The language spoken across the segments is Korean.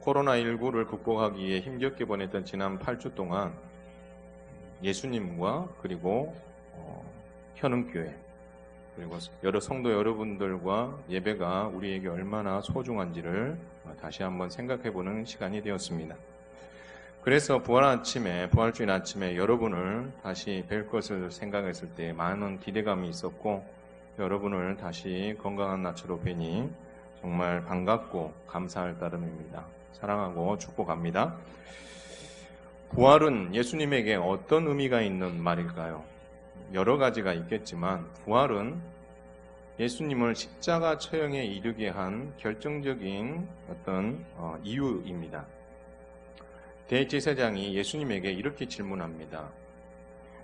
코로나19를 극복하기에 힘겹게 보냈던 지난 8주 동안 예수님과 그리고 현흥교회 그리고 여러 성도 여러분들과 예배가 우리에게 얼마나 소중한지를 다시 한번 생각해보는 시간이 되었습니다. 그래서 부활주일 아침에 여러분을 다시 뵐 것을 생각했을 때 많은 기대감이 있었고, 여러분을 다시 건강한 낯으로 뵈니 정말 반갑고 감사할 따름입니다. 사랑하고 축복합니다. 부활은 예수님에게 어떤 의미가 있는 말일까요? 여러 가지가 있겠지만 부활은 예수님을 십자가 처형에 이르게 한 결정적인 어떤 이유입니다. 대제사장이 예수님에게 이렇게 질문합니다.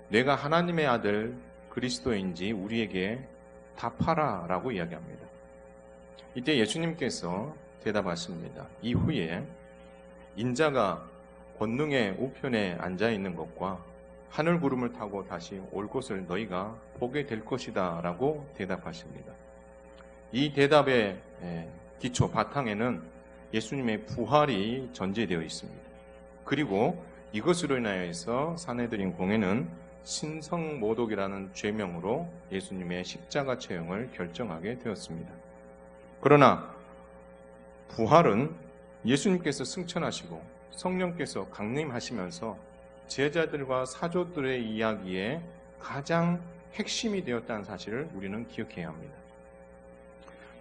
내가 하나님의 아들 그리스도인지 우리에게 답하라 라고 이야기합니다. 이때 예수님께서 대답하십니다. 이후에 인자가 권능의 우편에 앉아있는 것과 하늘 구름을 타고 다시 올 것을 너희가 보게 될 것이다 라고 대답하십니다. 이 대답의 기초 바탕에는 예수님의 부활이 전제되어 있습니다. 그리고 이것으로 인하여서 산헤드린 공회는 신성모독이라는 죄명으로 예수님의 십자가 처형을 결정하게 되었습니다. 그러나 부활은 예수님께서 승천하시고 성령께서 강림하시면서 제자들과 사도들의 이야기에 가장 핵심이 되었다는 사실을 우리는 기억해야 합니다.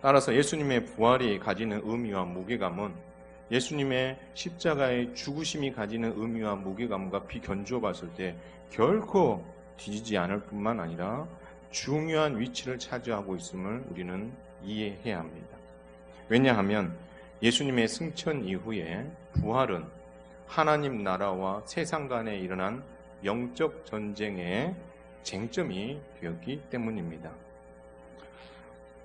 따라서 예수님의 부활이 가지는 의미와 무게감은 예수님의 십자가의 죽으심이 가지는 의미와 무게감과 비견주어 봤을 때 결코 뒤지지 않을 뿐만 아니라 중요한 위치를 차지하고 있음을 우리는 이해해야 합니다. 왜냐하면 예수님의 승천 이후에 부활은 하나님 나라와 세상 간에 일어난 영적 전쟁의 쟁점이 되었기 때문입니다.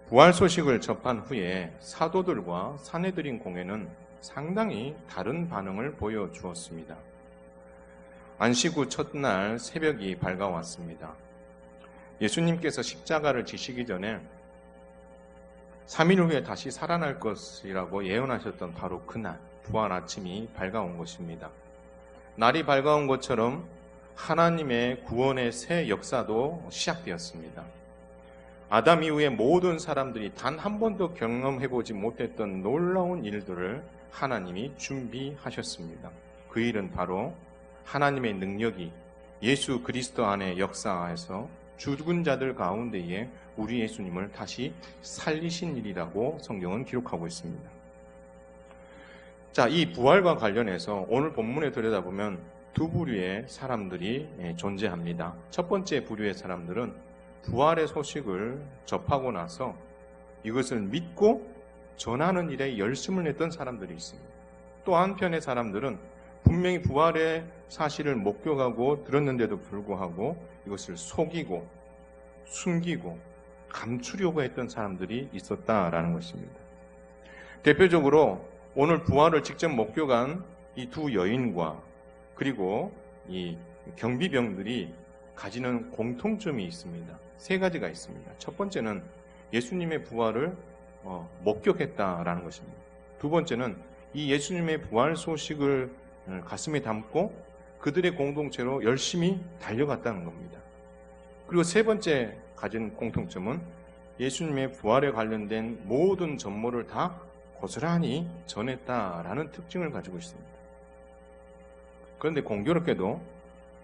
부활 소식을 접한 후에 사도들과 산헤드린 공회는 상당히 다른 반응을 보여주었습니다. 안식 후 첫날 새벽이 밝아왔습니다. 예수님께서 십자가를 지시기 전에 3일 후에 다시 살아날 것이라고 예언하셨던 바로 그날 부활 아침이 밝아온 것입니다. 날이 밝아온 것처럼 하나님의 구원의 새 역사도 시작되었습니다. 아담 이후에 모든 사람들이 단 한 번도 경험해보지 못했던 놀라운 일들을 하나님이 준비하셨습니다. 그 일은 바로 하나님의 능력이 예수 그리스도 안에 역사해서 죽은 자들 가운데에 우리 예수님을 다시 살리신 일이라고 성경은 기록하고 있습니다. 자, 이 부활과 관련해서 오늘 본문에 들여다보면 두 부류의 사람들이 존재합니다. 첫 번째 부류의 사람들은 부활의 소식을 접하고 나서 이것을 믿고 전하는 일에 열심을 냈던 사람들이 있습니다. 또 한편의 사람들은 분명히 부활의 사실을 목격하고 들었는데도 불구하고 이것을 속이고 숨기고 감추려고 했던 사람들이 있었다라는 것입니다. 대표적으로 오늘 부활을 직접 목격한 이 두 여인과 그리고 이 경비병들이 가지는 공통점이 있습니다. 세 가지가 있습니다. 첫 번째는 예수님의 부활을 목격했다라는 것입니다. 두 번째는 이 예수님의 부활 소식을 가슴에 담고 그들의 공동체로 열심히 달려갔다는 겁니다. 그리고 세 번째 가진 공통점은 예수님의 부활에 관련된 모든 전모를 다 고스란히 전했다라는 특징을 가지고 있습니다. 그런데 공교롭게도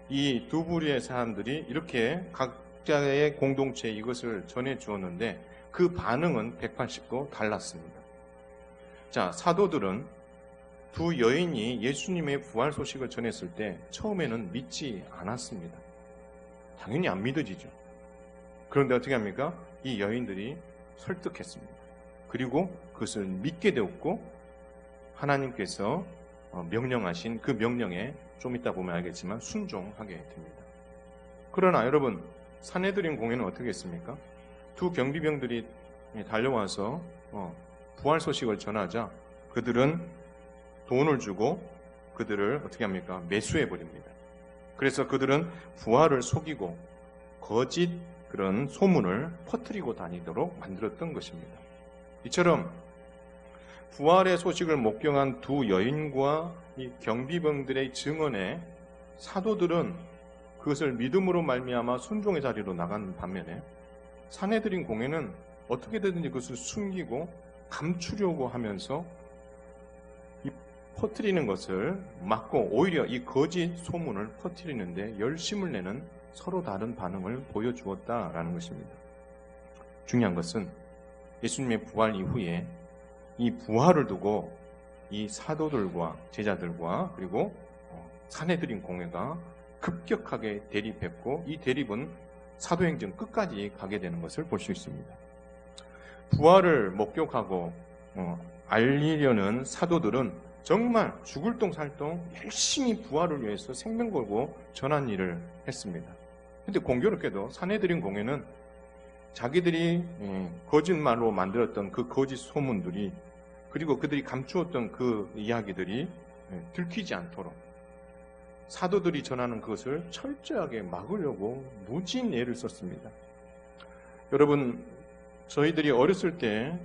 이 두 부류의 사람들이 이렇게 각자의 공동체에 이것을 전해 주었는데 그 반응은 180도 달랐습니다. 자, 사도들은 두 여인이 예수님의 부활 소식을 전했을 때 처음에는 믿지 않았습니다. 당연히 안 믿어지죠. 그런데 어떻게 합니까? 이 여인들이 설득했습니다. 그리고 그것을 믿게 되었고 하나님께서 명령하신 그 명령에 좀 이따 보면 알겠지만 순종하게 됩니다. 그러나 여러분, 산헤드린 공회는 어떻게 했습니까? 두 경비병들이 달려와서 부활 소식을 전하자 그들은 돈을 주고 그들을 어떻게 합니까? 매수해 버립니다. 그래서 그들은 부활을 속이고 거짓 그런 소문을 퍼뜨리고 다니도록 만들었던 것입니다. 이처럼 부활의 소식을 목격한 두 여인과 이 경비병들의 증언에 사도들은 그것을 믿음으로 말미암아 순종의 자리로 나간 반면에 사내들인 공회는 어떻게든지 그것을 숨기고 감추려고 하면서 이 퍼뜨리는 것을 막고 오히려 이 거짓 소문을 퍼뜨리는데 열심을 내는 서로 다른 반응을 보여주었다라는 것입니다. 중요한 것은 예수님의 부활 이후에 이 부활을 두고 이 사도들과 제자들과 그리고 사내들인 공회가 급격하게 대립했고 이 대립은 사도행전 끝까지 가게 되는 것을 볼 수 있습니다. 부활을 목격하고 알리려는 사도들은 정말 죽을 똥 살 똥 열심히 부활을 위해서 생명 걸고 전한 일을 했습니다. 그런데 공교롭게도 사내들인 공회는 자기들이 거짓말로 만들었던 그 거짓 소문들이 그리고 그들이 감추었던 그 이야기들이 들키지 않도록 사도들이 전하는 그것을 철저하게 막으려고 무진 애를 썼습니다. 여러분, 저희들이 어렸을 때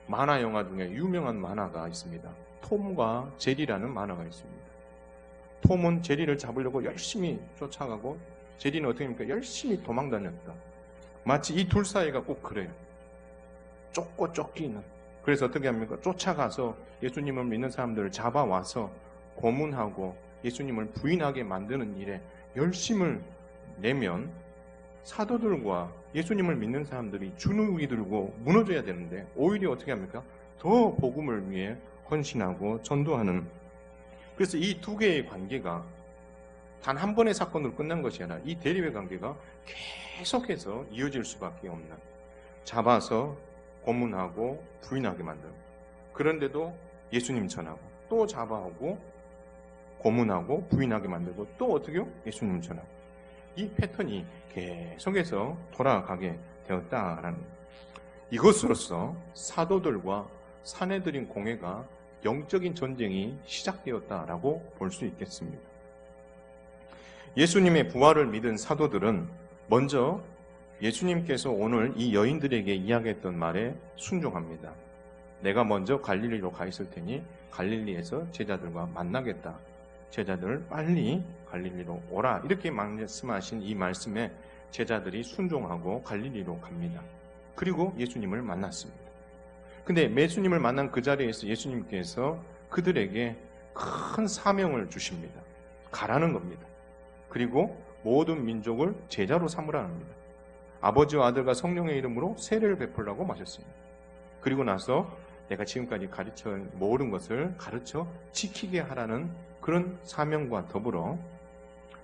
만화 영화 중에 유명한 만화가 있습니다. 톰과 제리라는 만화가 있습니다. 톰은 제리를 잡으려고 열심히 쫓아가고 제리는 어떻게 합니까? 열심히 도망다녔다. 마치 이 둘 사이가 꼭 그래요. 쫓고 쫓기는. 그래서 어떻게 합니까? 쫓아가서 예수님을 믿는 사람들을 잡아와서 고문하고 예수님을 부인하게 만드는 일에 열심을 내면 사도들과 예수님을 믿는 사람들이 주눅이 들고 무너져야 되는데 오히려 어떻게 합니까? 더 복음을 위해 헌신하고 전도하는. 그래서 이 두 개의 관계가 단 한 번의 사건으로 끝난 것이 아니라 이 대립의 관계가 계속해서 이어질 수밖에 없는, 잡아서 고문하고 부인하게 만들고 그런데도 예수님 전하고 또 잡아오고 고문하고 부인하게 만들고 또 어떻게요? 예수님 전하고 이 패턴이 계속해서 돌아가게 되었다라는 이것으로서 사도들과 사내들인 공회가 영적인 전쟁이 시작되었다라고 볼 수 있겠습니다. 예수님의 부활을 믿은 사도들은 먼저 예수님께서 오늘 이 여인들에게 이야기했던 말에 순종합니다. 내가 먼저 갈릴리로 가 있을 테니 갈릴리에서 제자들과 만나겠다. 제자들 빨리 갈릴리로 오라. 이렇게 말씀하신 이 말씀에 제자들이 순종하고 갈릴리로 갑니다. 그리고 예수님을 만났습니다. 근데 예수님을 만난 그 자리에서 예수님께서 그들에게 큰 사명을 주십니다. 가라는 겁니다. 그리고 모든 민족을 제자로 삼으라는 겁니다. 아버지와 아들과 성령의 이름으로 세례를 베풀라고 마셨습니다. 그리고 나서 내가 지금까지 가르쳐 모든 것을 가르쳐 지키게 하라는 그런 사명과 더불어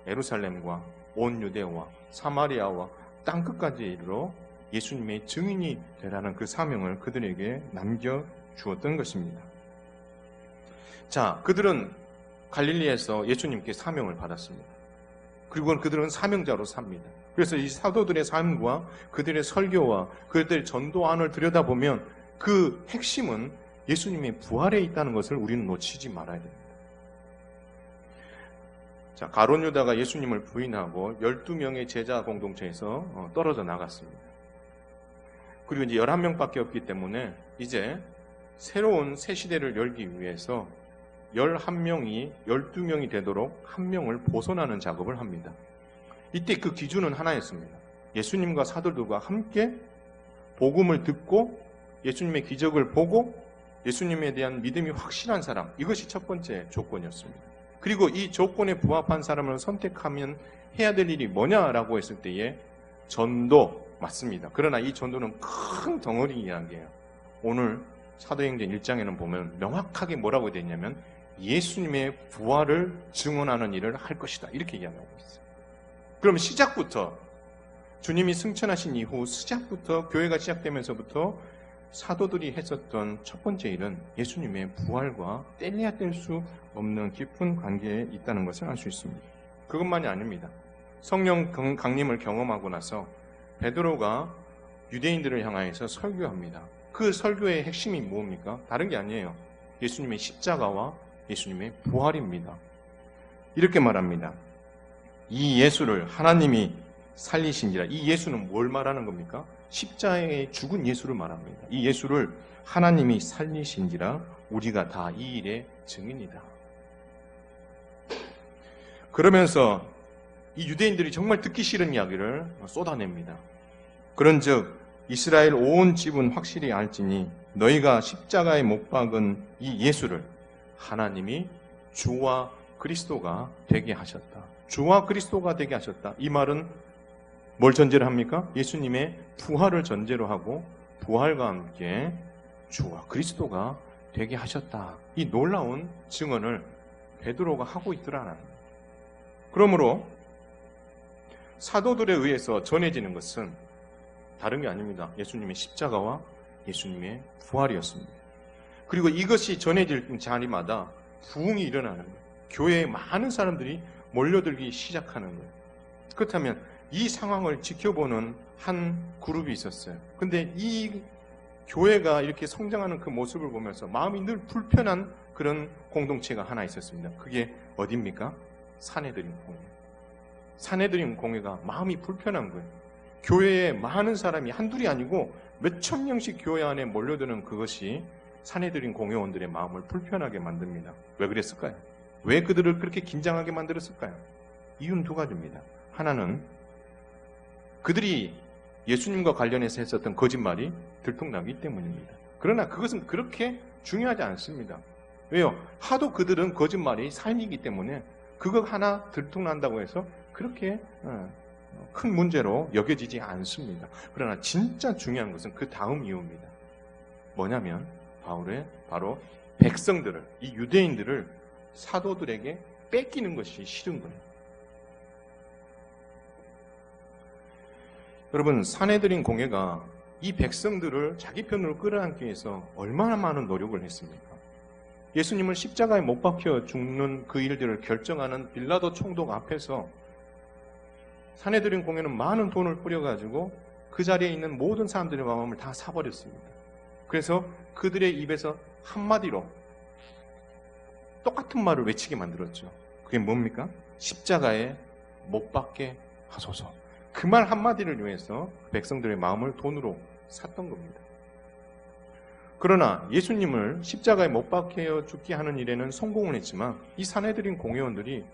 예루살렘과 온 유대와 사마리아와 땅끝까지 이르러 예수님의 증인이 되라는 그 사명을 그들에게 남겨주었던 것입니다. 자, 그들은 갈릴리에서 예수님께 사명을 받았습니다. 그리고 그들은 사명자로 삽니다. 그래서 이 사도들의 삶과 그들의 설교와 그들의 전도안을 들여다보면 그 핵심은 예수님의 부활에 있다는 것을 우리는 놓치지 말아야 됩니다. 자, 가룟 유다가 예수님을 부인하고 12명의 제자 공동체에서 떨어져 나갔습니다. 그리고 이제 11명밖에 없기 때문에 이제 새로운 새 시대를 열기 위해서 11명이 12명이 되도록 한 명을 보존하는 작업을 합니다. 이때 그 기준은 하나였습니다. 예수님과 사도들과 함께 복음을 듣고 예수님의 기적을 보고 예수님에 대한 믿음이 확실한 사람, 이것이 첫 번째 조건이었습니다. 그리고 이 조건에 부합한 사람을 선택하면 해야 될 일이 뭐냐라고 했을 때에 전도 맞습니다. 그러나 이 전도는 큰 덩어리 이야기예요. 오늘 사도행전 1장에는 보면 명확하게 뭐라고 되어 있냐면 예수님의 부활을 증언하는 일을 할 것이다. 이렇게 이야기하고 있어요. 그럼 시작부터 주님이 승천하신 이후 시작부터 교회가 시작되면서부터 사도들이 했었던 첫 번째 일은 예수님의 부활과 뗄래야 뗄 수 없는 깊은 관계에 있다는 것을 알 수 있습니다. 그것만이 아닙니다. 성령 강림을 경험하고 나서 베드로가 유대인들을 향하여서 설교합니다. 그 설교의 핵심이 뭡니까? 다른 게 아니에요. 예수님의 십자가와 예수님의 부활입니다. 이렇게 말합니다. 이 예수를 하나님이 살리신지라. 이 예수는 뭘 말하는 겁니까? 십자가에 죽은 예수를 말합니다. 이 예수를 하나님이 살리신지라 우리가 다 이 일의 증인이다. 그러면서 이 유대인들이 정말 듣기 싫은 이야기를 쏟아냅니다. 그런즉 이스라엘 온 집은 확실히 알지니 너희가 십자가에 못 박은 이 예수를 하나님이 주와 그리스도가 되게 하셨다. 주와 그리스도가 되게 하셨다. 이 말은 뭘 전제로 합니까? 예수님의 부활을 전제로 하고 부활과 함께 주와 그리스도가 되게 하셨다. 이 놀라운 증언을 베드로가 하고 있더라는 거예요. 그러므로 사도들에 의해서 전해지는 것은 다른 게 아닙니다. 예수님의 십자가와 예수님의 부활이었습니다. 그리고 이것이 전해질 자리마다 부흥이 일어나는 거예요. 교회에 많은 사람들이 몰려들기 시작하는 거예요. 그렇다면 이 상황을 지켜보는 한 그룹이 있었어요. 근데 이 교회가 이렇게 성장하는 그 모습을 보면서 마음이 늘 불편한 그런 공동체가 하나 있었습니다. 그게 어디입니까? 사내들인 공회. 사내들인 공회가 마음이 불편한 거예요. 교회에 많은 사람이 한둘이 아니고 몇천 명씩 교회 안에 몰려드는 그것이 사내들인 공회원들의 마음을 불편하게 만듭니다. 왜 그랬을까요? 왜 그들을 그렇게 긴장하게 만들었을까요? 이유는 두 가지입니다. 하나는 그들이 예수님과 관련해서 했었던 거짓말이 들통나기 때문입니다. 그러나 그것은 그렇게 중요하지 않습니다. 왜요? 하도 그들은 거짓말이 삶이기 때문에 그거 하나 들통난다고 해서 그렇게 큰 문제로 여겨지지 않습니다. 그러나 진짜 중요한 것은 그 다음 이유입니다. 뭐냐면 바로 백성들을, 이 유대인들을 사도들에게 뺏기는 것이 싫은 거예요. 여러분, 사내들인 공회가 이 백성들을 자기 편으로 끌어안기 위해서 얼마나 많은 노력을 했습니까? 예수님을 십자가에 못 박혀 죽는 그 일들을 결정하는 빌라도 총독 앞에서 사내들인 공회는 많은 돈을 뿌려가지고 그 자리에 있는 모든 사람들의 마음을 다 사버렸습니다. 그래서 그들의 입에서 한마디로 똑같은 말을 외치게 만들었죠. 그게 뭡니까? 십자가에 못 박게 하소서. 그 말 한마디를 위해서 백성들의 마음을 돈으로 샀던 겁니다. 그러나 예수님을 십자가에 못 박혀 죽게 하는 일에는 성공을 했지만 이 사내들인 공회원들이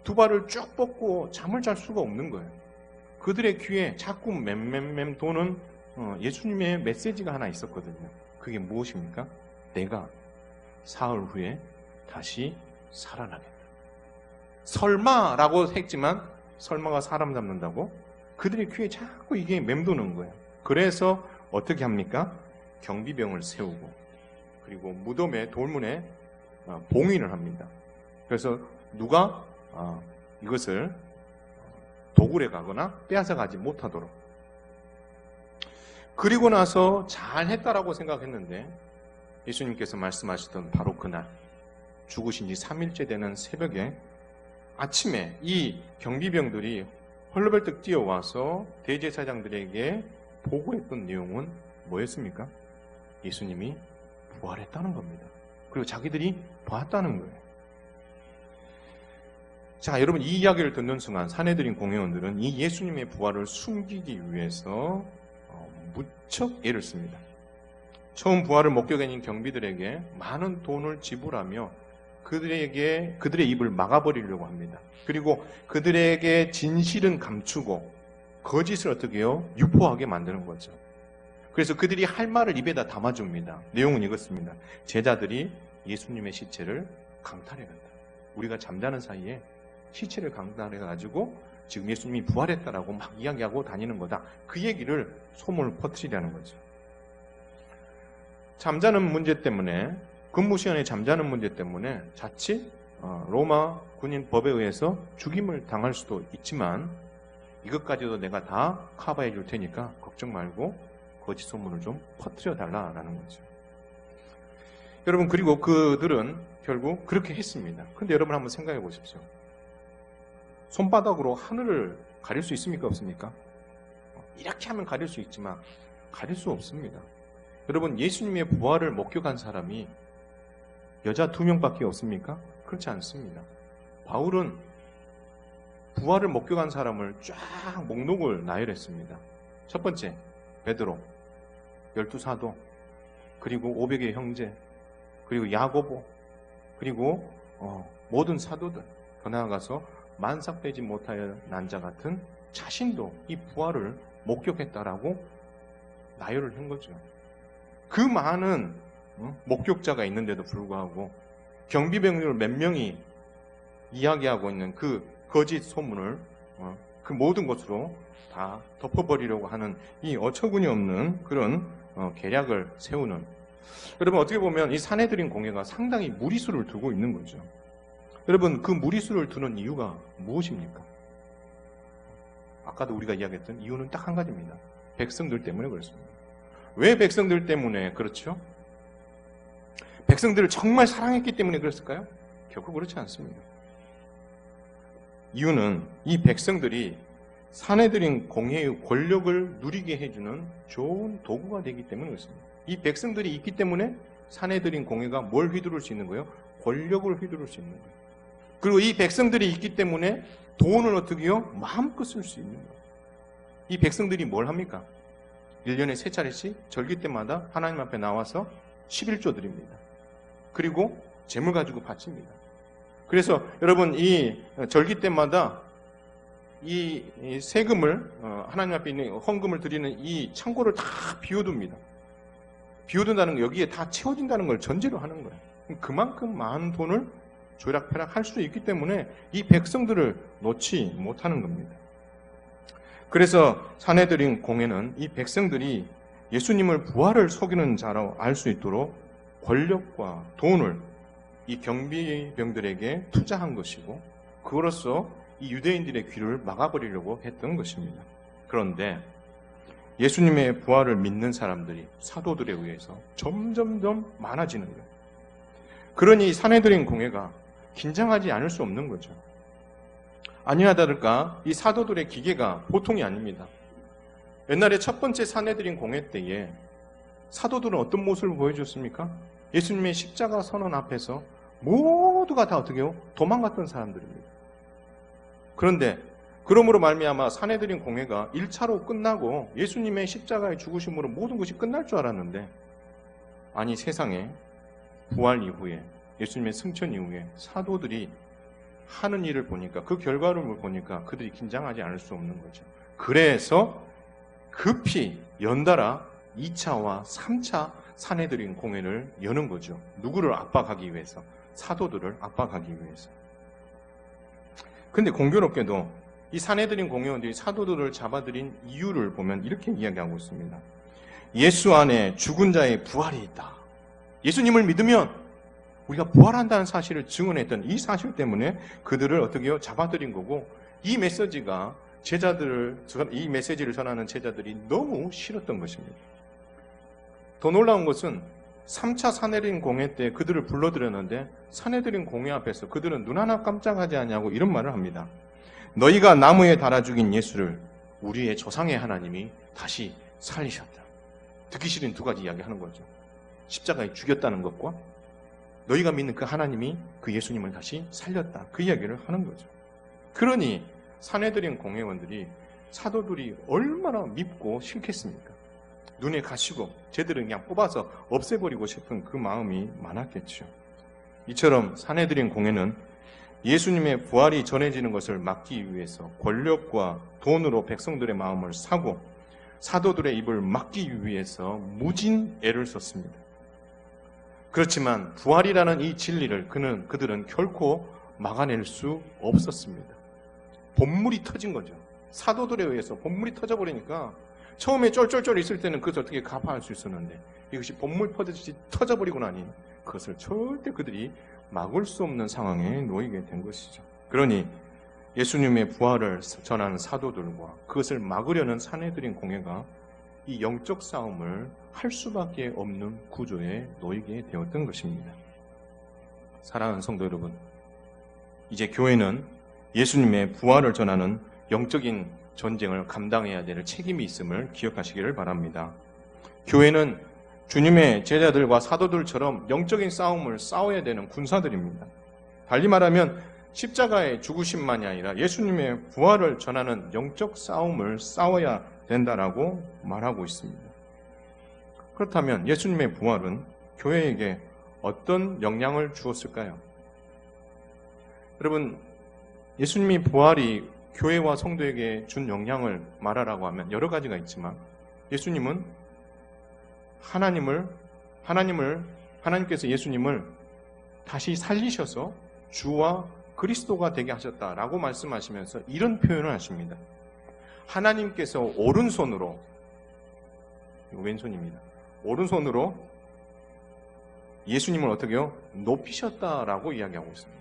두 발을 쭉 뻗고 잠을 잘 수가 없는 거예요. 그들의 귀에 자꾸 맴맴맴 도는 예수님의 메시지가 하나 있었거든요. 그게 무엇입니까? 내가 사흘 후에 다시 살아나겠다. 설마라고 했지만 설마가 사람 잡는다고? 그들의 귀에 자꾸 이게 맴도는 거예요. 그래서 어떻게 합니까? 경비병을 세우고 그리고 무덤의 돌문에 봉인을 합니다. 그래서 누가 이것을 도굴해 가거나 빼앗아 가지 못하도록. 그리고 나서 잘했다라고 생각했는데 예수님께서 말씀하시던 바로 그날 죽으신 지 3일째 되는 새벽에 아침에 이 경비병들이 헐레벌떡 뛰어와서 대제사장들에게 보고했던 내용은 뭐였습니까? 예수님이 부활했다는 겁니다. 그리고 자기들이 봤다는 거예요. 자, 여러분, 이 이야기를 듣는 순간 사내들인 공회원들은 이 예수님의 부활을 숨기기 위해서 무척 애를 씁니다. 처음 부활을 목격한 경비들에게 많은 돈을 지불하며 그들의 입을 막아버리려고 합니다. 그리고 그들에게 진실은 감추고 거짓을 어떻게 해요? 유포하게 만드는 거죠. 그래서 그들이 할 말을 입에다 담아줍니다. 내용은 이것입니다. 제자들이 예수님의 시체를 강탈해간다. 우리가 잠자는 사이에 시체를 강탈해가지고 지금 예수님이 부활했다라고 막 이야기하고 다니는 거다. 그 얘기를 소문을 퍼뜨리려는 거죠. 잠자는 문제 때문에, 근무 시간에 잠자는 문제 때문에 자칫 로마 군인 법에 의해서 죽임을 당할 수도 있지만 이것까지도 내가 다 커버해 줄 테니까 걱정 말고 거짓 소문을 좀 퍼뜨려 달라라는 거죠. 여러분, 그리고 그들은 결국 그렇게 했습니다. 근데 여러분 한번 생각해 보십시오. 손바닥으로 하늘을 가릴 수 있습니까? 없습니까? 이렇게 하면 가릴 수 있지만 가릴 수 없습니다. 여러분, 예수님의 부활을 목격한 사람이 여자 2명밖에 없습니까? 그렇지 않습니다. 바울은 부활을 목격한 사람을 쫙 목록을 나열했습니다. 첫 번째, 베드로, 12사도, 그리고 500의 형제, 그리고 야고보, 그리고 모든 사도들, 더 나아가서 만삭되지 못하여 난자 같은 자신도 이 부활을 목격했다라고 나열을 한 거죠. 그 많은 목격자가 있는데도 불구하고 경비병들 몇 명이 이야기하고 있는 그 거짓 소문을 그 모든 것으로 다 덮어버리려고 하는 이 어처구니 없는 그런 계략을 세우는, 여러분 어떻게 보면 이 사내들인 공회가 상당히 무리수를 두고 있는 거죠. 여러분 그 무리수를 두는 이유가 무엇입니까? 아까도 우리가 이야기했던 이유는 딱 한 가지입니다. 백성들 때문에 그렇습니다. 왜 백성들 때문에 그렇죠? 백성들을 정말 사랑했기 때문에 그랬을까요? 결코 그렇지 않습니다. 이유는 이 백성들이 사내들인 공회의 권력을 누리게 해주는 좋은 도구가 되기 때문에 그렇습니다. 이 백성들이 있기 때문에 사내들인 공회가 뭘 휘두를 수 있는 거예요? 권력을 휘두를 수 있는 거예요. 그리고 이 백성들이 있기 때문에 돈을 어떻게 해요? 마음껏 쓸 수 있는 거예요. 이 백성들이 뭘 합니까? 1년에 3차례씩 절기 때마다 하나님 앞에 나와서 11조 드립니다. 그리고 재물 가지고 바칩니다. 그래서 여러분 이 절기 때마다 이 세금을 하나님 앞에 있는 헌금을 드리는 이 창고를 다 비워둡니다. 비워둔다는 거, 여기에 다 채워진다는 걸 전제로 하는 거예요. 그만큼 많은 돈을 조락펴락할 수 있기 때문에 이 백성들을 놓지 못하는 겁니다. 그래서 사내들인 공회는 이 백성들이 예수님을 부활을 속이는 자로 알 수 있도록 권력과 돈을 이 경비병들에게 투자한 것이고, 그로써 이 유대인들의 귀를 막아버리려고 했던 것입니다. 그런데 예수님의 부활을 믿는 사람들이 사도들에 의해서 점점점 많아지는 거예요. 그러니 사내들인 공회가 긴장하지 않을 수 없는 거죠. 아니나 다를까 이 사도들의 기계가 보통이 아닙니다. 옛날에 첫 번째 사내들인 공회 때에 사도들은 어떤 모습을 보여줬습니까? 예수님의 십자가 선언 앞에서 모두가 다 어떻게 해요? 도망갔던 사람들입니다. 그런데 그러므로 말미암아 사내들인 공회가 1차로 끝나고 예수님의 십자가의 죽으심으로 모든 것이 끝날 줄 알았는데, 아니 세상에 부활 이후에 예수님의 승천 이후에 사도들이 하는 일을 보니까, 그 결과를 보니까 그들이 긴장하지 않을 수 없는 거죠. 그래서 급히 연달아 2차와 3차 사내들인 공회를 여는 거죠. 누구를 압박하기 위해서? 사도들을 압박하기 위해서. 근데 공교롭게도 이 사내들인 공회원들이 사도들을 잡아들인 이유를 보면 이렇게 이야기하고 있습니다. 예수 안에 죽은 자의 부활이 있다. 예수님을 믿으면 우리가 부활한다는 사실을 증언했던 이 사실 때문에 그들을 어떻게 해요? 잡아들인 거고, 이 메시지가 이 메시지를 전하는 제자들이 너무 싫었던 것입니다. 더 놀라운 것은 3차 사내들인 공회 때 그들을 불러들였는데 사내들인 공회 앞에서 그들은 눈 하나 깜짝하지 않냐고 이런 말을 합니다. 너희가 나무에 달아 죽인 예수를 우리의 조상의 하나님이 다시 살리셨다. 듣기 싫은 두 가지 이야기하는 거죠. 십자가에 죽였다는 것과 너희가 믿는 그 하나님이 그 예수님을 다시 살렸다. 그 이야기를 하는 거죠. 그러니 사내들인 공회원들이 사도들이 얼마나 밉고 싫겠습니까? 눈에 가시고 쟤들은 그냥 뽑아서 없애버리고 싶은 그 마음이 많았겠죠. 이처럼 사내들인 공회는 예수님의 부활이 전해지는 것을 막기 위해서 권력과 돈으로 백성들의 마음을 사고 사도들의 입을 막기 위해서 무진 애를 썼습니다. 그렇지만 부활이라는 이 진리를 그들은 결코 막아낼 수 없었습니다. 본물이 터진 거죠. 사도들에 의해서 본물이 터져버리니까 처음에 쫄쫄쫄 있을 때는 그것을 어떻게 가파할 수 있었는데 이것이 본물 퍼듯이 터져버리고 나니 그것을 절대 그들이 막을 수 없는 상황에 놓이게 된 것이죠. 그러니 예수님의 부활을 전하는 사도들과 그것을 막으려는 사내들인 공회가 이 영적 싸움을 할 수밖에 없는 구조에 놓이게 되었던 것입니다. 사랑하는 성도 여러분, 이제 교회는 예수님의 부활을 전하는 영적인 전쟁을 감당해야 될 책임이 있음을 기억하시기를 바랍니다. 교회는 주님의 제자들과 사도들처럼 영적인 싸움을 싸워야 되는 군사들입니다. 달리 말하면 십자가의 죽으심만이 아니라 예수님의 부활을 전하는 영적 싸움을 싸워야 된다라고 말하고 있습니다. 그렇다면 예수님의 부활은 교회에게 어떤 영향을 주었을까요? 여러분, 예수님의 부활이 교회와 성도에게 준 영향을 말하라고 하면 여러 가지가 있지만 예수님은 하나님께서 예수님을 다시 살리셔서 주와 그리스도가 되게 하셨다라고 말씀하시면서 이런 표현을 하십니다. 하나님께서 오른손으로, 왼손입니다. 오른손으로 예수님을 어떻게 해요? 높이셨다라고 이야기하고 있습니다.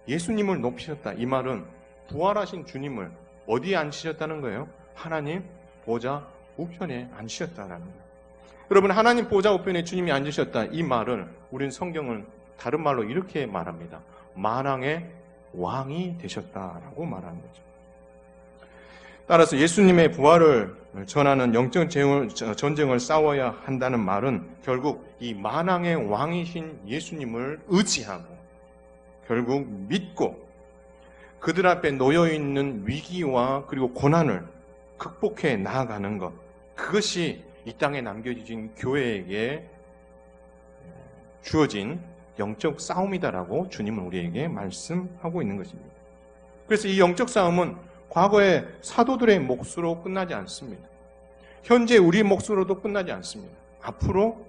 예수님을 높이셨다. 이 말은 부활하신 주님을 어디에 앉히셨다는 거예요? 하나님 보좌 우편에 앉히셨다라는 거예요. 여러분, 하나님 보좌 우편에 주님이 앉으셨다. 이 말을 우리는 성경은 다른 말로 이렇게 말합니다. 만왕의 왕이 되셨다라고 말하는 거죠. 따라서 예수님의 부활을 전하는 영적 전쟁을 싸워야 한다는 말은 결국 이 만왕의 왕이신 예수님을 의지하고 결국 믿고 그들 앞에 놓여있는 위기와 그리고 고난을 극복해 나아가는 것, 그것이 이 땅에 남겨진 교회에게 주어진 영적 싸움이다라고 주님은 우리에게 말씀하고 있는 것입니다. 그래서 이 영적 싸움은 과거의 사도들의 몫으로 끝나지 않습니다. 현재 우리 몫으로도 끝나지 않습니다. 앞으로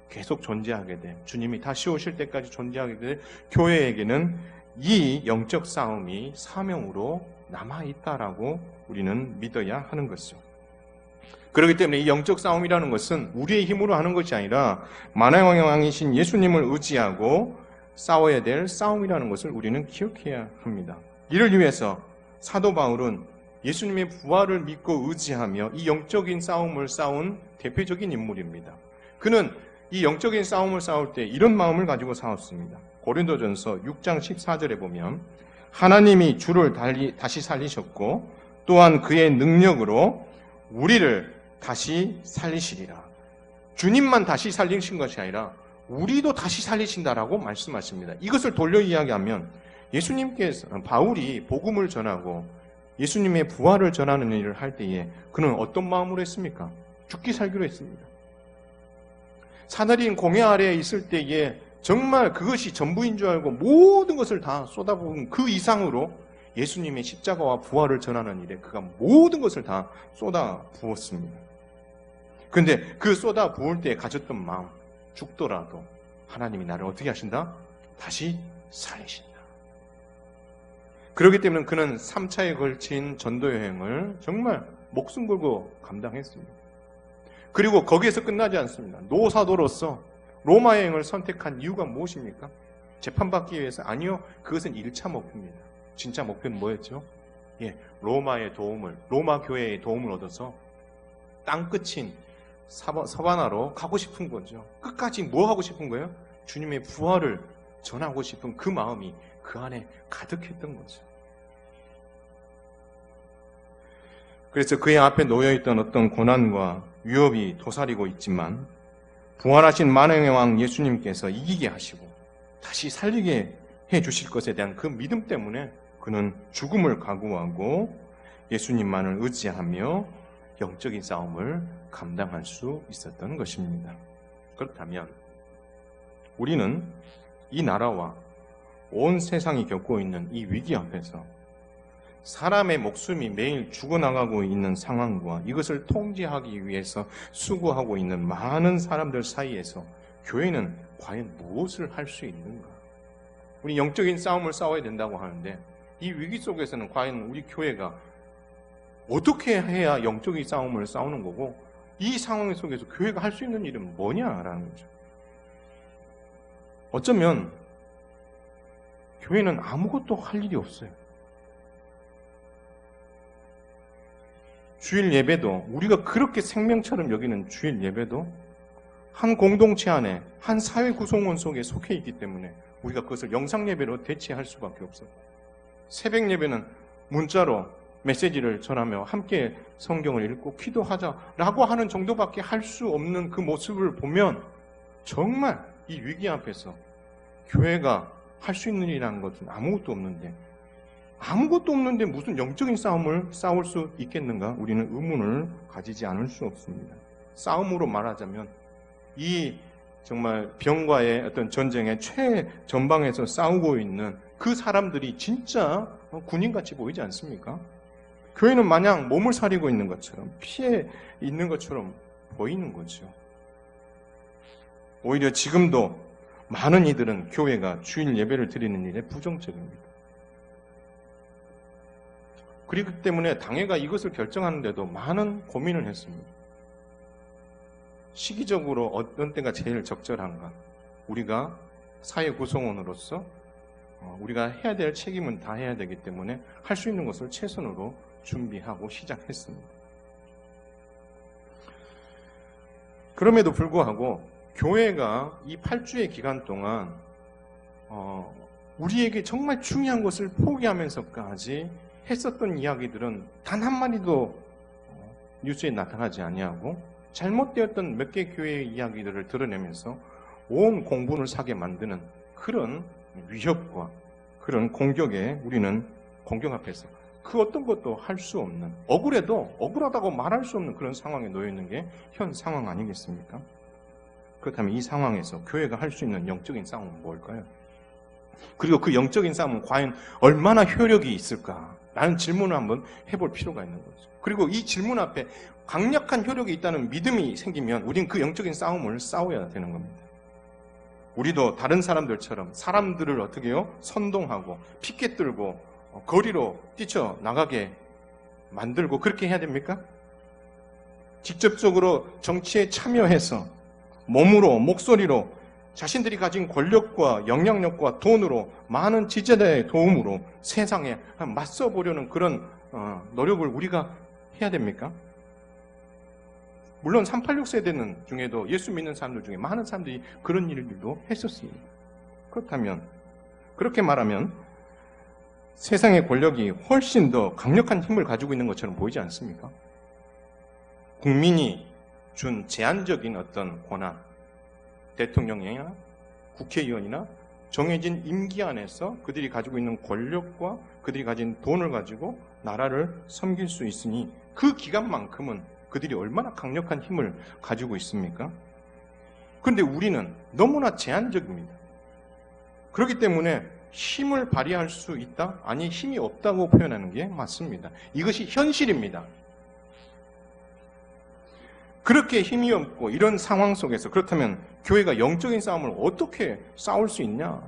계속 존재하게 돼, 주님이 다시 오실 때까지 존재하게 될 교회에게는 이 영적 싸움이 사명으로 남아있다라고 우리는 믿어야 하는 것이죠. 그렇기 때문에 이 영적 싸움이라는 것은 우리의 힘으로 하는 것이 아니라 만왕의 왕이신 예수님을 의지하고 싸워야 될 싸움이라는 것을 우리는 기억해야 합니다. 이를 위해서 사도 바울은 예수님의 부활을 믿고 의지하며 이 영적인 싸움을 싸운 대표적인 인물입니다. 그는 이 영적인 싸움을 싸울 때 이런 마음을 가지고 싸웠습니다. 고린도전서 6장 14절에 보면 하나님이 주를 다시 살리셨고 또한 그의 능력으로 우리를 다시 살리시리라. 주님만 다시 살리신 것이 아니라 우리도 다시 살리신다라고 말씀하십니다. 이것을 돌려 이야기하면 예수님께서, 바울이 복음을 전하고 예수님의 부활을 전하는 일을 할 때에 그는 어떤 마음으로 했습니까? 죽기 살기로 했습니다. 사나리인 공회 아래에 있을 때에 정말 그것이 전부인 줄 알고 모든 것을 다 쏟아부은 그 이상으로 예수님의 십자가와 부활을 전하는 일에 그가 모든 것을 다 쏟아부었습니다. 그런데 그 쏟아부을 때 가졌던 마음, 죽더라도 하나님이 나를 어떻게 하신다? 다시 살리신다. 그렇기 때문에 그는 3차에 걸친 전도 여행을 정말 목숨 걸고 감당했습니다. 그리고 거기에서 끝나지 않습니다. 노사도로서 로마 여행을 선택한 이유가 무엇입니까? 재판받기 위해서? 아니요. 그것은 1차 목표입니다. 진짜 목표는 뭐였죠? 로마 교회의 도움을 얻어서 땅끝인 서바나로 가고 싶은 거죠. 끝까지 뭐 하고 싶은 거예요? 주님의 부활을 전하고 싶은 그 마음이 그 안에 가득했던 거죠. 그래서 그의 앞에 놓여있던 어떤 고난과 위협이 도사리고 있지만 부활하신 만왕의 왕 예수님께서 이기게 하시고 다시 살리게 해주실 것에 대한 그 믿음 때문에 그는 죽음을 각오하고 예수님만을 의지하며 영적인 싸움을 감당할 수 있었던 것입니다. 그렇다면 우리는 이 나라와 온 세상이 겪고 있는 이 위기 앞에서 사람의 목숨이 매일 죽어나가고 있는 상황과 이것을 통제하기 위해서 수고하고 있는 많은 사람들 사이에서 교회는 과연 무엇을 할 수 있는가? 우리 영적인 싸움을 싸워야 된다고 하는데 이 위기 속에서는 과연 우리 교회가 어떻게 해야 영적인 싸움을 싸우는 거고 이 상황 속에서 교회가 할 수 있는 일은 뭐냐라는 거죠. 어쩌면 교회는 아무것도 할 일이 없어요. 주일 예배도 우리가 그렇게 생명처럼 여기는 주일 예배도 한 공동체 안에 한 사회 구성원 속에 속해 있기 때문에 우리가 그것을 영상 예배로 대체할 수밖에 없어요. 새벽 예배는 문자로 메시지를 전하며 함께 성경을 읽고 기도하자라고 하는 정도밖에 할 수 없는 그 모습을 보면 정말 이 위기 앞에서 교회가 할 수 있는 일이라는 것은 아무것도 없는데 아무것도 없는데 무슨 영적인 싸움을 싸울 수 있겠는가? 우리는 의문을 가지지 않을 수 없습니다. 싸움으로 말하자면 이 정말 병과의 어떤 전쟁의 최전방에서 싸우고 있는 그 사람들이 진짜 군인같이 보이지 않습니까? 교회는 마냥 몸을 사리고 있는 것처럼 피해 있는 것처럼 보이는 거죠. 오히려 지금도 많은 이들은 교회가 주일 예배를 드리는 일에 부정적입니다. 그렇기 때문에 당회가 이것을 결정하는데도 많은 고민을 했습니다. 시기적으로 어떤 때가 제일 적절한가? 우리가 사회 구성원으로서 우리가 해야 될 책임은 다 해야 되기 때문에 할 수 있는 것을 최선으로 준비하고 시작했습니다. 그럼에도 불구하고 교회가 이 8주의 기간 동안 우리에게 정말 중요한 것을 포기하면서까지 했었던 이야기들은 단 한마디도 뉴스에 나타나지 아니하고 잘못되었던 몇 개 교회의 이야기들을 드러내면서 온 공분을 사게 만드는 그런 위협과 그런 공격에 우리는 공격 앞에서 그 어떤 것도 할 수 없는, 억울해도 억울하다고 말할 수 없는 그런 상황에 놓여 있는 게 현 상황 아니겠습니까? 그렇다면 이 상황에서 교회가 할 수 있는 영적인 싸움은 뭘까요? 그리고 그 영적인 싸움은 과연 얼마나 효력이 있을까? 라는 질문을 한번 해볼 필요가 있는 거죠. 그리고 이 질문 앞에 강력한 효력이 있다는 믿음이 생기면 우린 그 영적인 싸움을 싸워야 되는 겁니다. 우리도 다른 사람들처럼 사람들을 어떻게 해요? 선동하고 피켓 들고 거리로 뛰쳐나가게 만들고 그렇게 해야 됩니까? 직접적으로 정치에 참여해서 몸으로, 목소리로 자신들이 가진 권력과 영향력과 돈으로 많은 지지자의 도움으로 세상에 맞서 보려는 그런 노력을 우리가 해야 됩니까? 물론 386 세대는 중에도 예수 믿는 사람들 중에 많은 사람들이 그런 일들도 했었습니다. 그렇다면 그렇게 말하면 세상의 권력이 훨씬 더 강력한 힘을 가지고 있는 것처럼 보이지 않습니까? 국민이 준 제한적인 어떤 권한, 대통령이나 국회의원이나 정해진 임기 안에서 그들이 가지고 있는 권력과 그들이 가진 돈을 가지고 나라를 섬길 수 있으니 그 기간만큼은 그들이 얼마나 강력한 힘을 가지고 있습니까? 그런데 우리는 너무나 제한적입니다. 그렇기 때문에 힘을 발휘할 수 있다? 아니, 힘이 없다고 표현하는 게 맞습니다. 이것이 현실입니다. 그렇게 힘이 없고 이런 상황 속에서 그렇다면 교회가 영적인 싸움을 어떻게 싸울 수 있냐?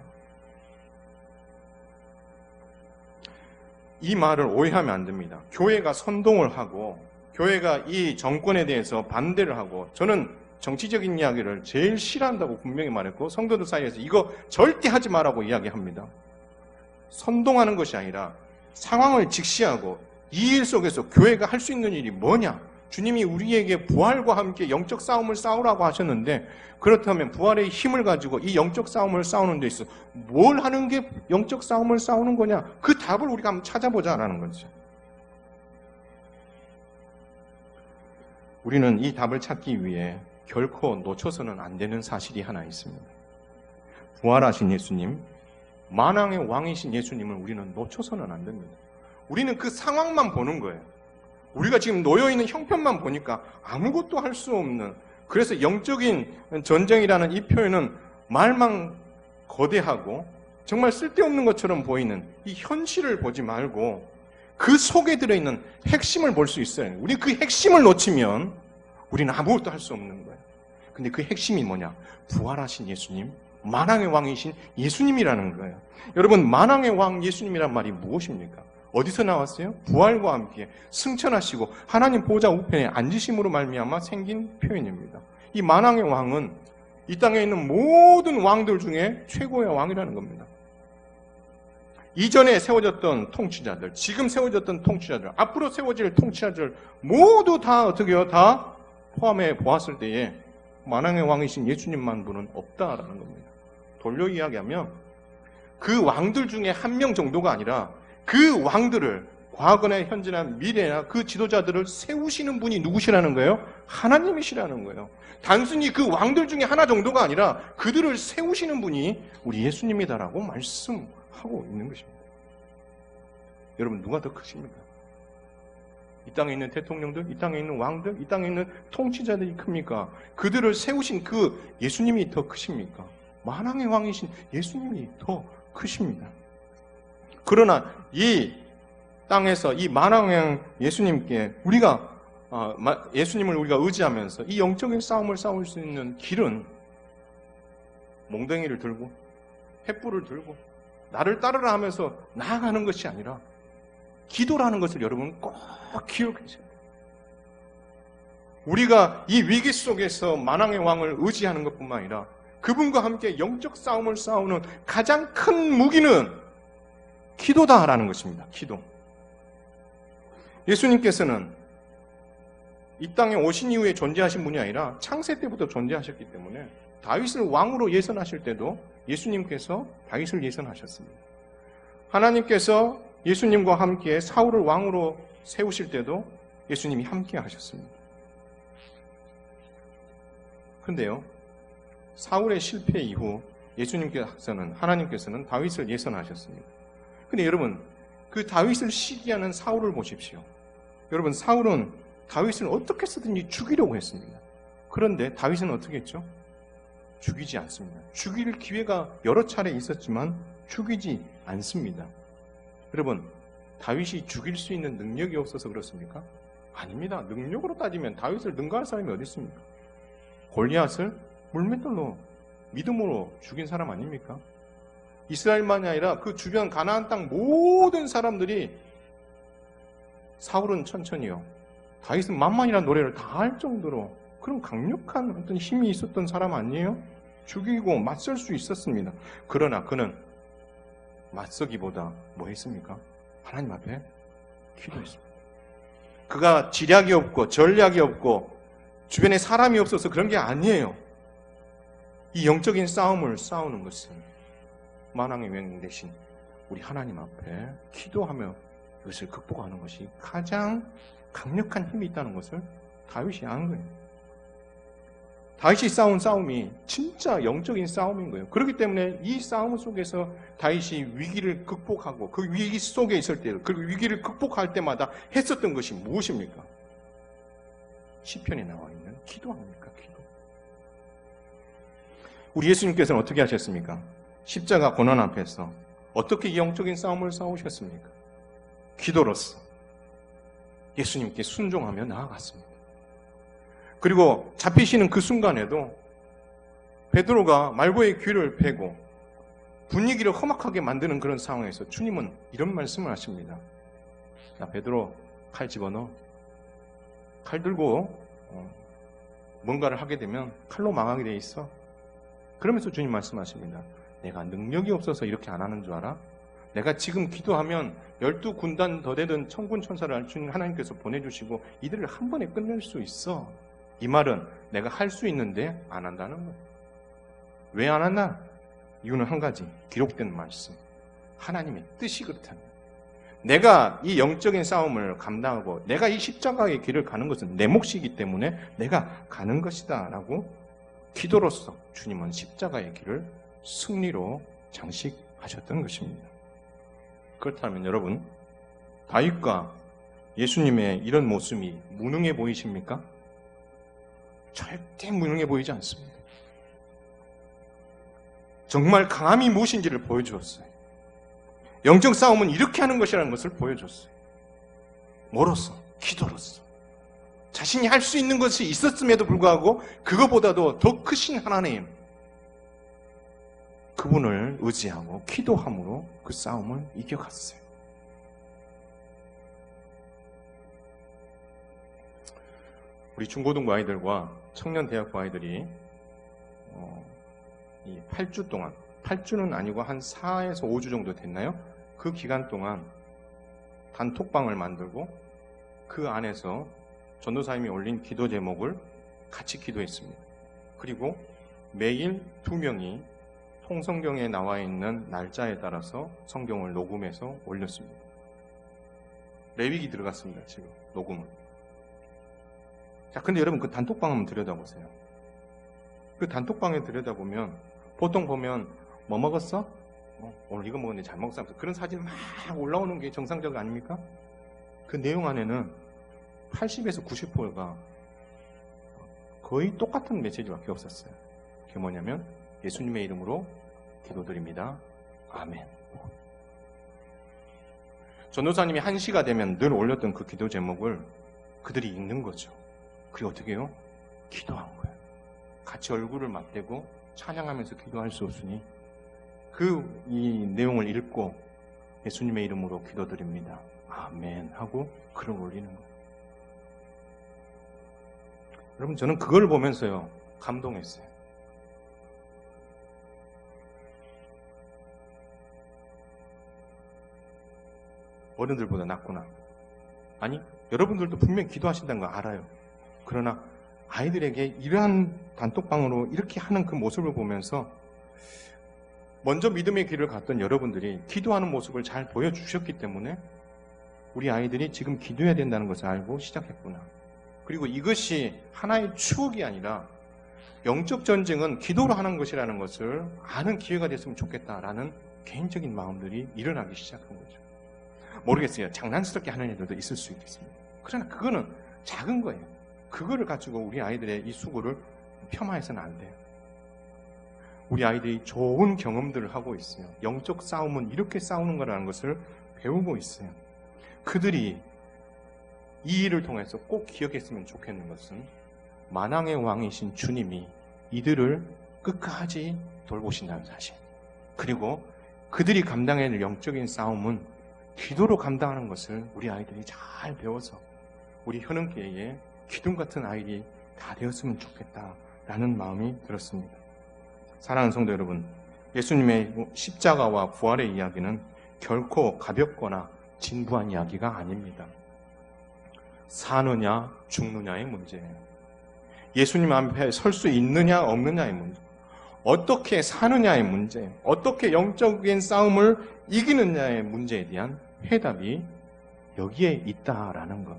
이 말을 오해하면 안 됩니다. 교회가 선동을 하고 교회가 이 정권에 대해서 반대를 하고 저는 정치적인 이야기를 제일 싫어한다고 분명히 말했고 성도들 사이에서 이거 절대 하지 마라고 이야기합니다. 선동하는 것이 아니라 상황을 직시하고 이 일 속에서 교회가 할 수 있는 일이 뭐냐? 주님이 우리에게 부활과 함께 영적 싸움을 싸우라고 하셨는데 그렇다면 부활의 힘을 가지고 이 영적 싸움을 싸우는 데 있어 뭘 하는 게 영적 싸움을 싸우는 거냐? 그 답을 우리가 한번 찾아보자라는 거죠. 우리는 이 답을 찾기 위해 결코 놓쳐서는 안 되는 사실이 하나 있습니다. 부활하신 예수님, 만왕의 왕이신 예수님을 우리는 놓쳐서는 안 됩니다. 우리는 그 상황만 보는 거예요. 우리가 지금 놓여있는 형편만 보니까 아무것도 할 수 없는, 그래서 영적인 전쟁이라는 이 표현은 말만 거대하고 정말 쓸데없는 것처럼 보이는 이 현실을 보지 말고 그 속에 들어있는 핵심을 볼 수 있어요. 우리 그 핵심을 놓치면 우리는 아무것도 할 수 없는 거예요. 근데 그 핵심이 뭐냐? 부활하신 예수님, 만왕의 왕이신 예수님이라는 거예요. 여러분, 만왕의 왕 예수님이란 말이 무엇입니까? 어디서 나왔어요? 부활과 함께 승천하시고 하나님 보좌 우편에 앉으심으로 말미암아 생긴 표현입니다. 이 만왕의 왕은 이 땅에 있는 모든 왕들 중에 최고의 왕이라는 겁니다. 이전에 세워졌던 통치자들, 지금 세워졌던 통치자들, 앞으로 세워질 통치자들 모두 다 어떻게 해요? 다 포함해 보았을 때에 만왕의 왕이신 예수님만 분은 없다라는 겁니다. 돌려 이야기하면 그 왕들 중에 한 명 정도가 아니라 그 왕들을 과거나 현재나 미래나 그 지도자들을 세우시는 분이 누구시라는 거예요? 하나님이시라는 거예요. 단순히 그 왕들 중에 하나 정도가 아니라 그들을 세우시는 분이 우리 예수님이다라고 말씀하고 있는 것입니다. 여러분 누가 더 크십니까? 이 땅에 있는 대통령들, 이 땅에 있는 왕들, 이 땅에 있는 통치자들이 큽니까? 그들을 세우신 그 예수님이 더 크십니까? 만왕의 왕이신 예수님이 더 크십니다. 그러나 이 땅에서 이 만왕의 왕 예수님께 예수님을 우리가 의지하면서 이 영적인 싸움을 싸울 수 있는 길은 몽둥이를 들고 횃불을 들고 나를 따르라 하면서 나아가는 것이 아니라 기도라는 것을 여러분 꼭 기억하셔야 돼요. 우리가 이 위기 속에서 만왕의 왕을 의지하는 것뿐만 아니라 그분과 함께 영적 싸움을 싸우는 가장 큰 무기는 기도다라는 것입니다. 기도. 예수님께서는 이 땅에 오신 이후에 존재하신 분이 아니라 창세 때부터 존재하셨기 때문에 다윗을 왕으로 예선하실 때도 예수님께서 다윗을 예선하셨습니다. 하나님께서 예수님과 함께 사울을 왕으로 세우실 때도 예수님이 함께 하셨습니다. 그런데요, 사울의 실패 이후 하나님께서는 다윗을 예선하셨습니다. 근데 여러분, 그 다윗을 시기하는 사울을 보십시오. 여러분, 사울은 다윗을 어떻게 쓰든지 죽이려고 했습니다. 그런데 다윗은 어떻게 했죠? 죽이지 않습니다. 죽일 기회가 여러 차례 있었지만 죽이지 않습니다. 여러분, 다윗이 죽일 수 있는 능력이 없어서 그렇습니까? 아닙니다. 능력으로 따지면 다윗을 능가할 사람이 어디 있습니까? 골리앗을 물맷돌로 믿음으로 죽인 사람 아닙니까? 이스라엘만이 아니라 그 주변 가나안 땅 모든 사람들이 사울은 천천히요, 다윗은 만만이라는 노래를 다 할 정도로 그런 강력한 어떤 힘이 있었던 사람 아니에요? 죽이고 맞설 수 있었습니다. 그러나 그는 맞서기보다 뭐 했습니까? 하나님 앞에 기도했습니다. 그가 지략이 없고 전략이 없고 주변에 사람이 없어서 그런 게 아니에요. 이 영적인 싸움을 싸우는 것은 만왕의 왕 대신 우리 하나님 앞에 기도하며 이것을 극복하는 것이 가장 강력한 힘이 있다는 것을 다윗이 안 거예요. 다윗이 싸운 싸움이 진짜 영적인 싸움인 거예요. 그렇기 때문에 이 싸움 속에서 다윗이 위기를 극복하고 그 위기 속에 있을 때, 그 위기를 극복할 때마다 했었던 것이 무엇입니까? 시편에 나와 있는 기도 아닙니까? 기도. 우리 예수님께서는 어떻게 하셨습니까? 십자가 고난 앞에서 어떻게 영적인 싸움을 싸우셨습니까? 기도로서 예수님께 순종하며 나아갔습니다. 그리고 잡히시는 그 순간에도 베드로가 말고의 귀를 베고 분위기를 험악하게 만드는 그런 상황에서 주님은 이런 말씀을 하십니다. 야, 베드로, 칼 집어넣어. 칼 들고 뭔가를 하게 되면 칼로 망하게 돼 있어. 그러면서 주님 말씀하십니다. 내가 능력이 없어서 이렇게 안 하는 줄 알아? 내가 지금 기도하면 12군단 더 되던 천군 천사를 주님 하나님께서 보내주시고 이들을 한 번에 끝낼 수 있어. 이 말은 내가 할 수 있는데 안 한다는 거예요. 왜 안 하나? 이유는 한 가지, 기록된 말씀. 하나님의 뜻이 그렇다는 거예요. 내가 이 영적인 싸움을 감당하고 내가 이 십자가의 길을 가는 것은 내 몫이기 때문에 내가 가는 것이다 라고 기도로서 주님은 십자가의 길을 승리로 장식하셨던 것입니다. 그렇다면 여러분, 다윗과 예수님의 이런 모습이 무능해 보이십니까? 절대 무능해 보이지 않습니다. 정말 강함이 무엇인지를 보여주었어요. 영적 싸움은 이렇게 하는 것이라는 것을 보여줬어요. 뭐로써? 기도로써. 자신이 할 수 있는 것이 있었음에도 불구하고 그것보다도 더 크신 하나님, 그분을 의지하고 기도함으로 그 싸움을 이겨갔어요. 우리 중고등부 아이들과 청년대학부 아이들이 이 8주 동안, 8주는 아니고 한 4에서 5주 정도 됐나요? 그 기간 동안 단톡방을 만들고 그 안에서 전도사님이 올린 기도 제목을 같이 기도했습니다. 그리고 매일 2명이 통성경에 나와 있는 날짜에 따라서 성경을 녹음해서 올렸습니다. 레위기 들어갔습니다. 지금 녹음은. 자, 근데 여러분 그 단톡방 한번 들여다보세요. 그 단톡방에 들여다보면 보통 보면 뭐 먹었어? 오늘 이거 먹었는데 잘 먹었어. 그런 사진 막 올라오는 게 정상적 아닙니까? 그 내용 안에는 80에서 90%가 거의 똑같은 메시지밖에 없었어요. 그게 뭐냐면 예수님의 이름으로 기도드립니다. 아멘. 전도사님이 1시가 되면 늘 올렸던 그 기도 제목을 그들이 읽는 거죠. 그리고 어떻게 해요? 기도한 거예요. 같이 얼굴을 맞대고 찬양하면서 기도할 수 없으니 이 내용을 읽고 예수님의 이름으로 기도드립니다. 아멘 하고 글을 올리는 거예요. 여러분, 저는 그걸 보면서요, 감동했어요. 어른들보다 낫구나. 아니, 여러분들도 분명히 기도하신다는 거 알아요. 그러나 아이들에게 이러한 단톡방으로 이렇게 하는 그 모습을 보면서 먼저 믿음의 길을 갔던 여러분들이 기도하는 모습을 잘 보여주셨기 때문에 우리 아이들이 지금 기도해야 된다는 것을 알고 시작했구나. 그리고 이것이 하나의 추억이 아니라 영적 전쟁은 기도로 하는 것이라는 것을 아는 기회가 됐으면 좋겠다라는 개인적인 마음들이 일어나기 시작한 거죠. 모르겠어요. 장난스럽게 하는 애들도 있을 수 있겠습니다. 그러나 그거는 작은 거예요. 그거를 가지고 우리 아이들의 이 수고를 폄하해서는 안 돼요. 우리 아이들이 좋은 경험들을 하고 있어요. 영적 싸움은 이렇게 싸우는 거라는 것을 배우고 있어요. 그들이 이 일을 통해서 꼭 기억했으면 좋겠는 것은 만왕의 왕이신 주님이 이들을 끝까지 돌보신다는 사실. 그리고 그들이 감당해야 할 영적인 싸움은 기도로 감당하는 것을 우리 아이들이 잘 배워서 우리 현흥교회에 기둥 같은 아이들이 다 되었으면 좋겠다라는 마음이 들었습니다. 사랑하는 성도 여러분, 예수님의 십자가와 부활의 이야기는 결코 가볍거나 진부한 이야기가 아닙니다. 사느냐 죽느냐의 문제예요. 예수님 앞에 설 수 있느냐 없느냐의 문제, 어떻게 사느냐의 문제, 어떻게 영적인 싸움을 이기느냐의 문제에 대한 해답이 여기에 있다라는 것.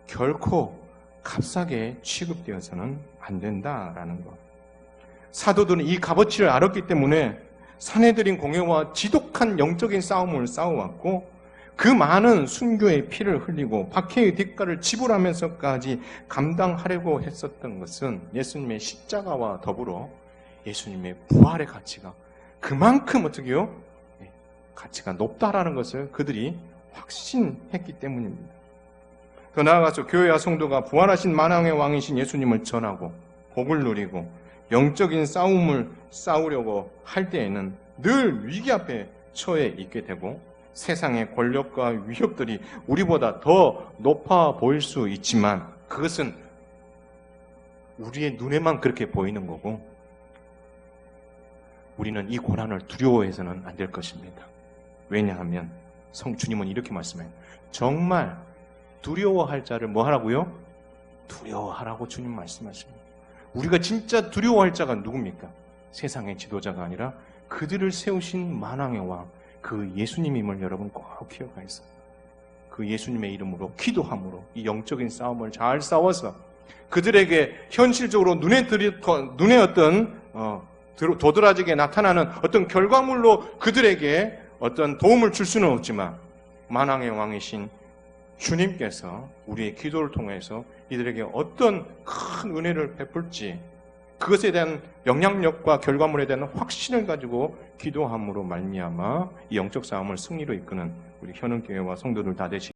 결코 값싸게 취급되어서는 안 된다라는 것. 사도들은 이 값어치를 알았기 때문에 사내들인 공회와 지독한 영적인 싸움을 싸워왔고 그 많은 순교의 피를 흘리고 박해의 대가를 지불하면서까지 감당하려고 했었던 것은 예수님의 십자가와 더불어 예수님의 부활의 가치가 그만큼 어떻게 해요? 가치가 높다라는 것을 그들이 확신했기 때문입니다. 더 나아가서 교회와 성도가 부활하신 만왕의 왕이신 예수님을 전하고 복을 누리고 영적인 싸움을 싸우려고 할 때에는 늘 위기 앞에 처해 있게 되고 세상의 권력과 위협들이 우리보다 더 높아 보일 수 있지만 그것은 우리의 눈에만 그렇게 보이는 거고 우리는 이 고난을 두려워해서는 안 될 것입니다. 왜냐하면 주님은 이렇게 말씀해요. 정말 두려워할 자를 뭐 하라고요? 두려워하라고 주님 말씀하십니다. 우리가 진짜 두려워할 자가 누굽니까? 세상의 지도자가 아니라 그들을 세우신 만왕의 왕, 그 예수님임을 여러분 꼭 기억하세요. 그 예수님의 이름으로 기도함으로 이 영적인 싸움을 잘 싸워서 그들에게 현실적으로 눈에 어떤 도드라지게 나타나는 어떤 결과물로 그들에게 어떤 도움을 줄 수는 없지만 만왕의 왕이신 주님께서 우리의 기도를 통해서 이들에게 어떤 큰 은혜를 베풀지 그것에 대한 영향력과 결과물에 대한 확신을 가지고 기도함으로 말미암아 이 영적 싸움을 승리로 이끄는 우리 현흥교회와 성도들 다 되시기